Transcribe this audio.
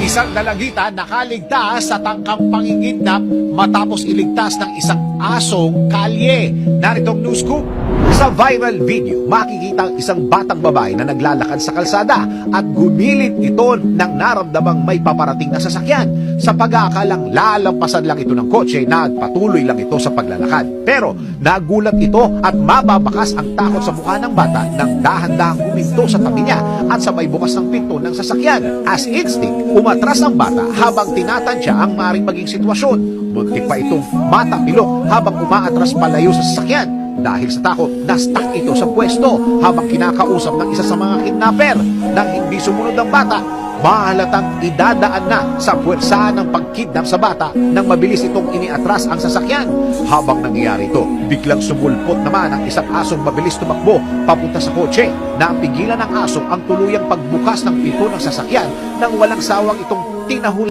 Isang dalagita nakaligtas sa tangkang pangingidnap matapos iligtas ng isang asong kalye. Naritong news scoop. Sa viral video, makikita ang isang batang babae na naglalakad sa kalsada at gumilit ito nang naramdamang may paparating na sasakyan. Sa pag-aakalang lalampasan lang ito ng kotse, nagpatuloy lang ito sa paglalakad. Pero nagulat ito at mababakas ang takot sa mukha ng bata nang dahan-dahang huminto sa tabi niya at sabay bukas ng pinto ng sasakyan. As instinct, umatras ang bata habang tinatansya ang maring maging sitwasyon. Muntik pa itong matapilok habang umaatras palayo sa sasakyan. Dahil sa takot, na-stuck ito sa pwesto habang kinakausap ng isa sa mga kidnapper. Nang hindi sumunod ang bata, mahalatang idadaan na sa puwersa ng pagkidnap sa bata nang mabilis itong iniatras ang sasakyan. Habang nangyayari ito, biglang sumulpot naman ang isang asong mabilis tumakbo papunta sa kotse. Napigilan ng aso ang tuluyang pagbukas ng pinto ng sasakyan nang walang sawang itong tinahul